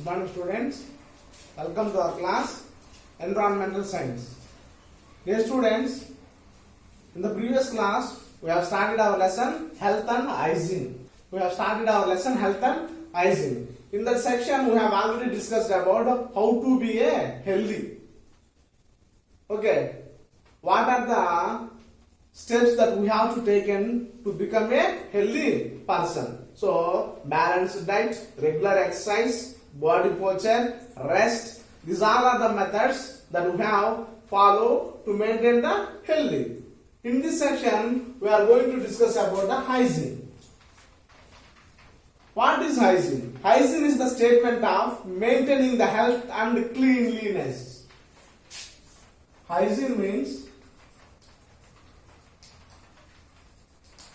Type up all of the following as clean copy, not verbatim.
morning students, welcome to our class Environmental Science. Dear students, in the previous class we have started our lesson Health and Hygiene. In that section we have already discussed about how to be a healthy. Okay, what are the steps that we have to take in to become a healthy person? So, balanced diet, regular exercise, body posture, rest. These all are the methods that we have follow to maintain the healthy. In this section, we are going to discuss about the hygiene. What is hygiene? Hygiene is the statement of maintaining the health and cleanliness. Hygiene means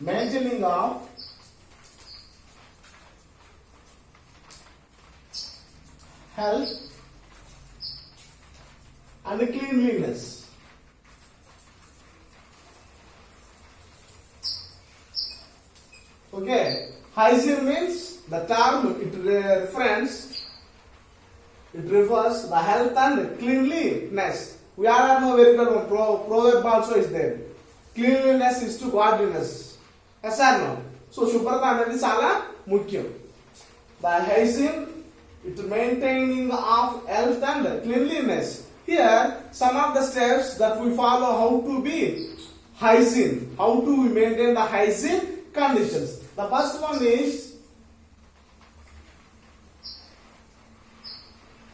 maintaining of health and cleanliness. Okay, hygiene means the term it refers the health and cleanliness. We all know very well proverb also is there. Cleanliness is to godliness. Yes or no? So శుభ్రత అనేది చాలా ముఖ్యం. The hygiene it maintaining of health and cleanliness. Here, some of the steps that we follow how to be hygiene, how to maintain the hygiene conditions. The first one is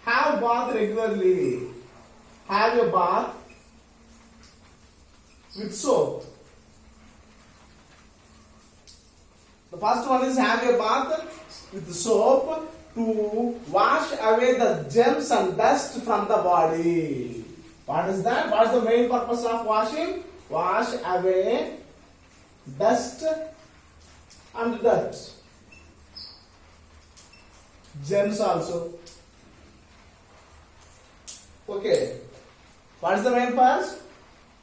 have bath regularly. Have a bath with soap. The first one is have a bath with soap to wash away the germs and dust from the body. What is that? What is the main purpose of washing? Wash away dust and dirt. Germs also. Okay. What is the main purpose?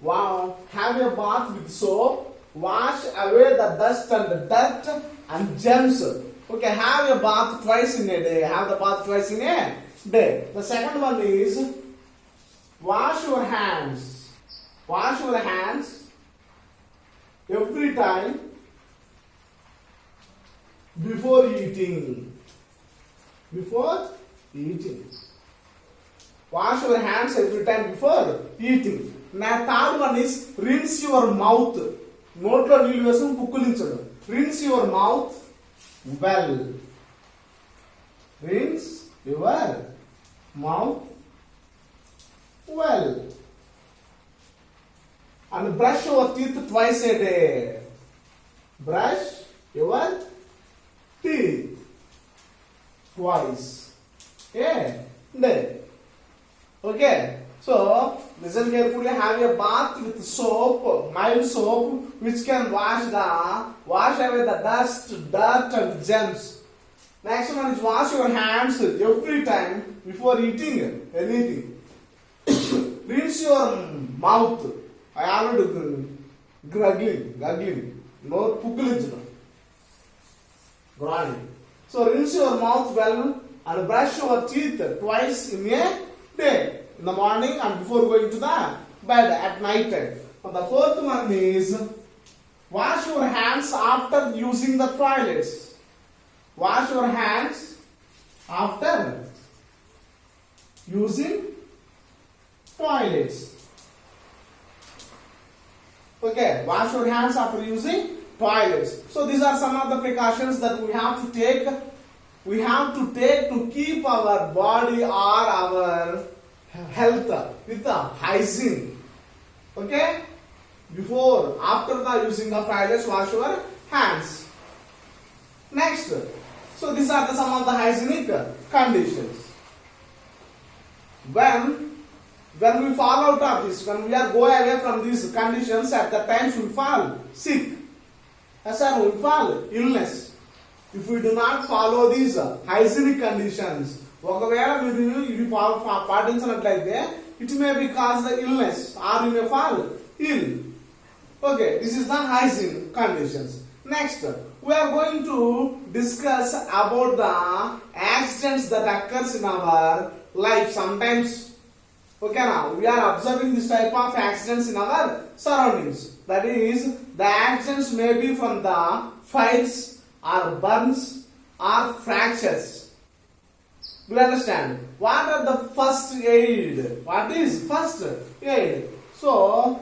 Wow. Have a bath with soap. Wash away the dust and dirt and germs. Okay, have a bath twice in a day. Have the bath twice in a day. The second one is wash your hands. Wash your hands every time before eating. Before eating. Wash your hands every time before eating. Now third one is rinse your mouth. Notlo నీళ్ళు వేసుకుని పుక్కులించడం. Rinse your mouth well. Rinse your mouth well. And brush your teeth twice a day. Brush your teeth twice a day. Okay. So, listen carefully. Have a bath with soap, mild soap, which can wash away the dust, dirt, and germs. Next one is wash your hands every time before eating anything. Rinse your mouth. I already guggling. No pukulinchino. Growling. So rinse your mouth well and brush your teeth twice in a day. In the morning and before going to the bed at night time. And the fourth one is wash your hands after using the toilets. Wash your hands after using toilets. Okay, wash your hands after using toilets. So these are some of the precautions that we have to take. We have to take to keep our body or our health with the hygiene. Okay? Before, after the using of toilets, wash your hands. Next. So these are some of the hygienic conditions. When we fall out of this, when we are go away from these conditions, at the times we fall sick. Yes, sir, we fall illness. If we do not follow these hygienic conditions, ఒకవేళ మీరు ఇవి పాటించినట్లయితే it may be cause the illness or you may fall ill. Okay, this is the hygiene conditions. Next, we are going to discuss about the accidents that occurs in our life. Sometimes, okay, now we are observing this type of accidents in our surroundings. That is, the accidents may be from the fires or burns or fractures. Do you understand? What are the first aid? What is first aid? So,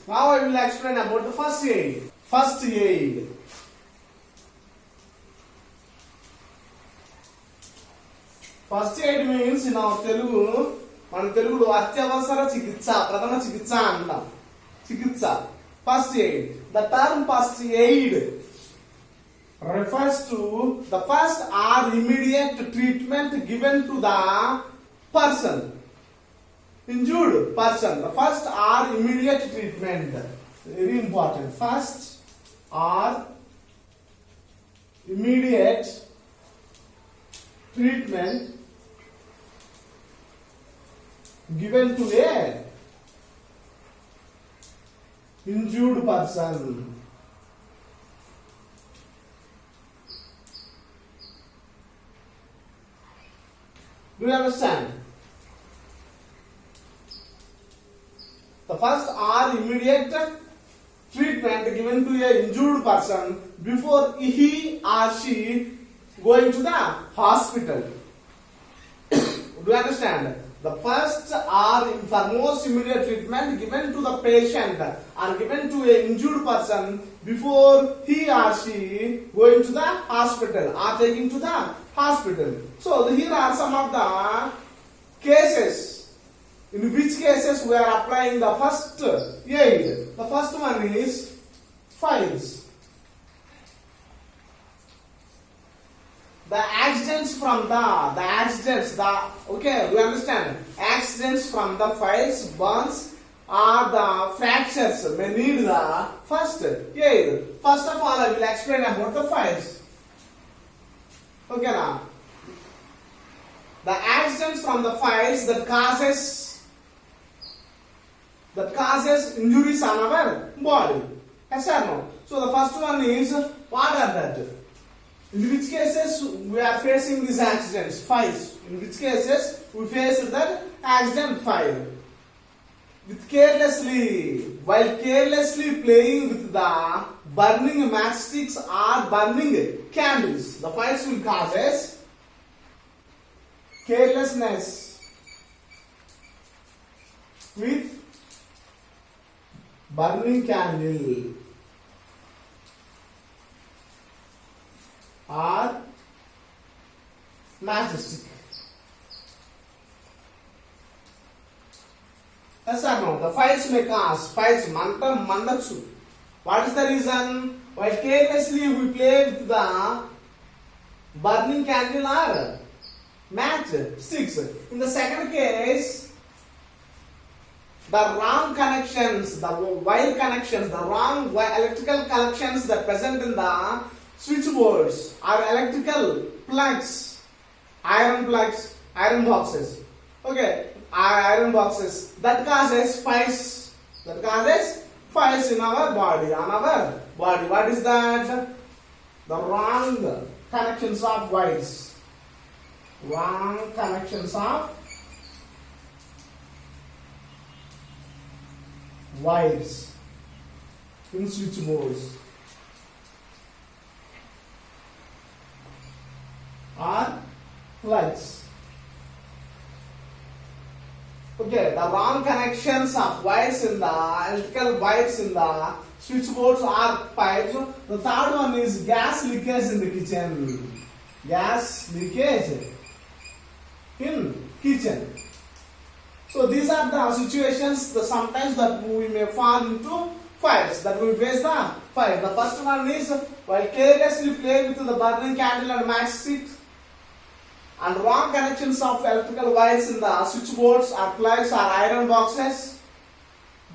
now I will explain about the first aid. First aid. First aid means in our Telugu, మన తెలుగులో అత్యవసర చికిత్స, ప్రథమ చికిత్స అంటాం. చికిత్స. First aid. The term first aid refers to the first or immediate treatment given to the person. Injured person. The first or immediate treatment. Very important. First or immediate treatment given to a injured person. Do you understand? The first or immediate treatment given to a injured person before he or she going to the hospital. Do you understand? The first or for most immediate treatment given to the patient or given to a injured person before he or she going to the hospital or taking to the hospital. So here are some of the cases in which cases we are applying the first aid. The first one is fires. The accidents from okay, we understand. Accidents from the fires, burns, or the fractures may need the first aid. First of all, I will explain about the fires. Okay, now. The accidents from the fires that causes injuries on our body. Yes or no? So the first one is, what are that? In which cases we are facing these accidents? Fires. In which cases we face that accident fire? While carelessly playing with the burning matchsticks or burning candles. The fires will cause carelessness with burning candle or matchstick. Yes or no? The fires may cause fires mandachu. What is the reason? While carelessly we play with the burning candle or match sticks. In the second case, the wrong connections, the wire connections, the wrong electrical connections that present in the switchboards or electrical plugs, iron boxes. Okay, iron boxes that causes fires. That causes fires in our body, on our body. What is that? The wrong connections of wires. Wrong connections of wires in switchboards or plugs. Okay, the wrong connections of wires in the electrical wires in the switchboards or pipes. The third one is gas leakage in the kitchen. Gas leakage in kitchen. So these are the situations sometimes that we may fall into fires, that we face the fire. The first one is while carelessly play with the burning candle and matchsticks and wrong connections of electrical wires in the switchboards or plugs or iron boxes.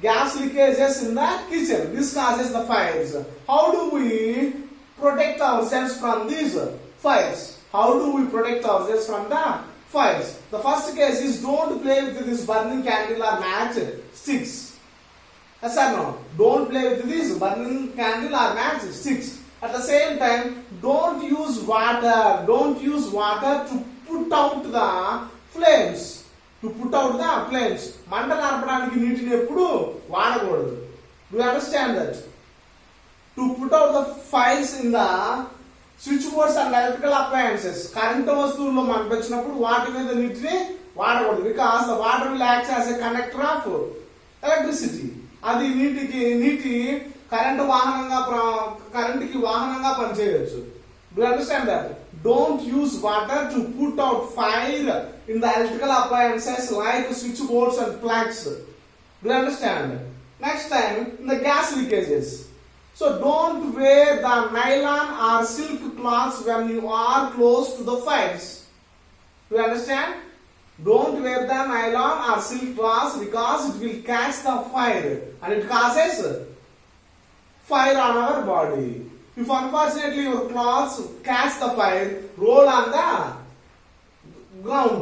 Gas leakages in the kitchen. This causes the fires. How do we protect ourselves from these fires? How do we protect ourselves from the fires? The first case is don't play with this burning candle or match sticks. Yes or no? Don't play with this burning candle or match sticks. At the same time, don't use water. Don't use water to put out the flames. To put out the flames. మంటలు ఆర్పడానికి నీటిని ఎప్పుడు వాడకూడదు. Do you understand that? To put out the fires in the switch boards and electrical appliances, current వస్తువుల్లో మనకు వచ్చినప్పుడు వాటి మీద నీటిని వాడకూడదు. Because the water will act as a conductor of electricity. అది నీటి కరెంటుకి వాహనంగా పనిచేయవచ్చు. Do you understand that? Don't use water to put out fire in the electrical appliances like switchboards and plugs. Do you understand? Next time, in the gas leakages. So don't wear the nylon or silk cloths when you are close to the fires. Do you understand? Don't wear the nylon or silk cloths because it will catch the fire and it causes fire on our body. If unfortunately your clothes catch the fire, roll on the ground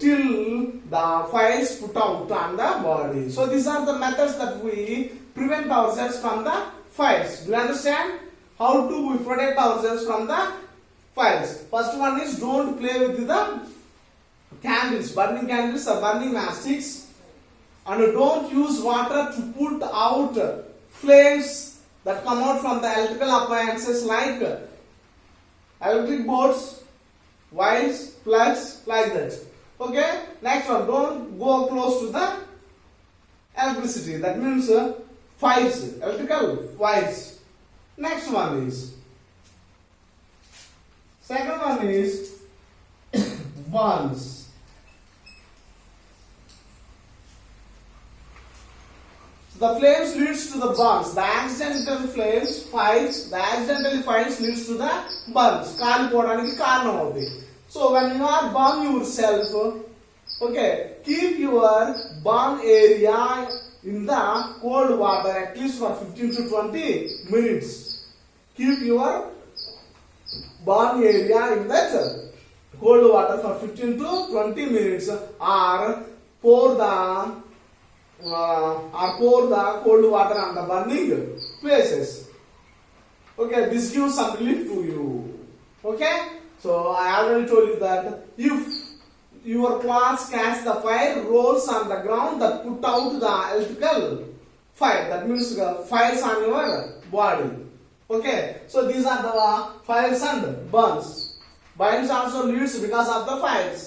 till the fires put out on the body. So these are the methods that we prevent ourselves from the fires. Do you understand? How do we protect ourselves from the fires? First one is don't play with the candles, burning candles or burning matchsticks, and don't use water to put out flames that come out from the electrical appliances like electric boards, wires, plugs, like that. Okay? Next one, don't go close to the electricity. That means fires, electrical wires. Next one is, second one is burns. The flames leads to the burns. The accidental fires leads to the burns. కాలిపోవడానికి కారణం అవుతుంది. So when you are burn yourself, okay, keep your burn area in the cold water at least for 15 to 20 minutes. Keep your burn area in that cold water for 15 to 20 minutes, or pour the cold water on the burning places. Okay, this gives some relief to you. Okay, so I already told you that if your clothes catch the fire, rolls on the ground that put out the electrical fire. That means fires on your body. Okay, so these are the fires and burns. Burns also leads because of the fires.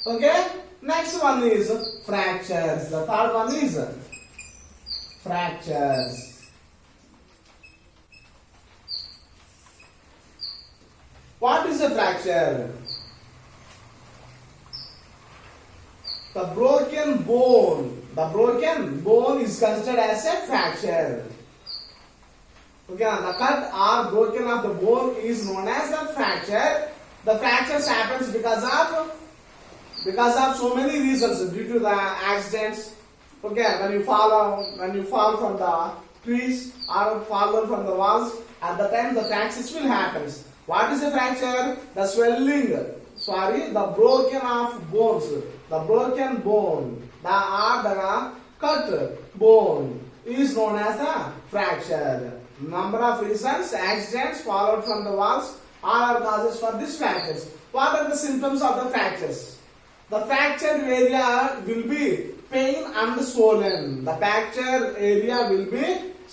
Okay. Next one is fractures. The third one is fractures. What is a fracture? The broken bone. The broken bone is considered as a fracture. Okay, the cut or broken of the bone is known as a fracture. The fractures happens because of so many reasons, due to the accidents. Okay, when you fall from the trees or fall down from the walls, at the time the fractures will happen. What is a fracture? The swelling, the broken of bones, the broken bone, the cut bone is known as a fracture. Number of reasons: accidents, fall out from the walls, all are causes for these fractures. What are the symptoms of the fractures? The fractured area will be pain and swollen. The fractured area will be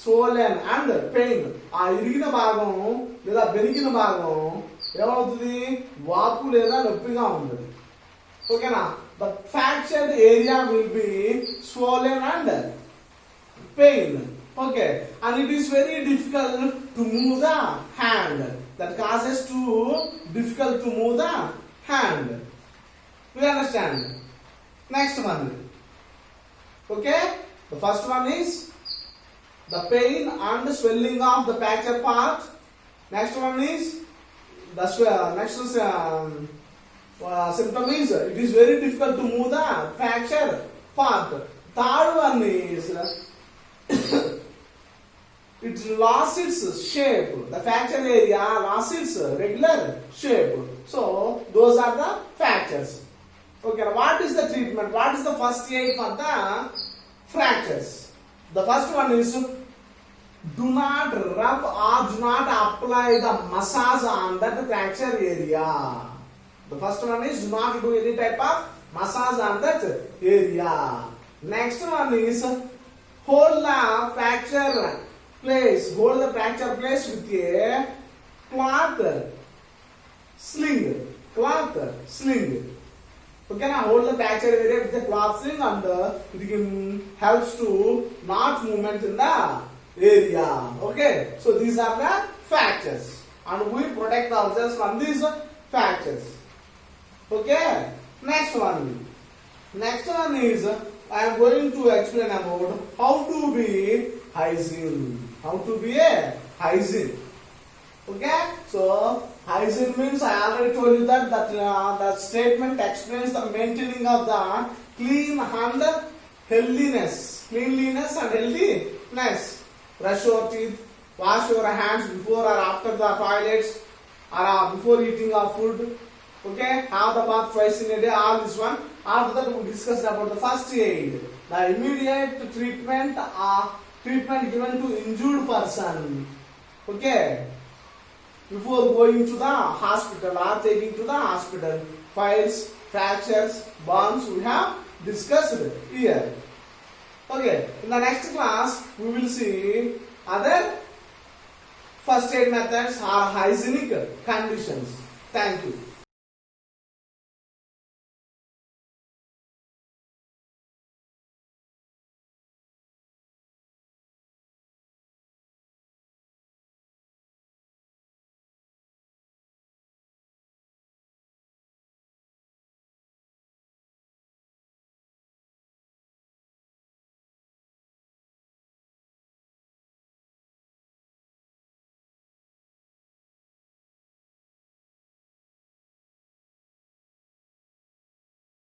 swollen and pain. ఆ ఇరిగిన భాగం లేదా బెనికిన భాగం ఏమవుతుంది? వాపు లేదా నొప్పిగా ఉంటుంది. ఓకేనా? The fractured area will be swollen and pain. Okay, and it is very difficult to move the hand. That causes difficult to move the hand. We understand? Next one. Okay? The first one is the pain and swelling of the fracture part. Next one is the symptom is it is very difficult to move the fracture part. Third one is it lost its shape. The fracture area lost its regular shape. So those are the fractures. Okay, what is the treatment? What is the first aid for the fractures? The first one is do not rub or do not apply the massage on that fracture area. The first one is do not do any type of massage on that area. Next one is hold the fracture place. Hold the fracture place with a cloth sling. Cloth sling. Okay, now hold the fracture area with a cloth sling and it helps to not movement in the area. Okay, so these are the fractures and we protect ourselves from these fractures. Okay, next one is I am going to explain about how to be hygiene. How to be a hygiene. Okay, so hygiene means I already told you that the statement explains the maintaining of the clean and healthiness, cleanliness and healthiness. Brush your teeth, wash your hands before or after the toilets, or before eating our food. Okay, have the bath twice in a day, all this one. After that, we discussed about the first aid, the immediate treatment given to injured person. Okay, before going to the hospital or taking to the hospital, files, fractures, burns, we have discussed here. Okay, in the next class, we will see other first aid methods or hygienic conditions. Thank you.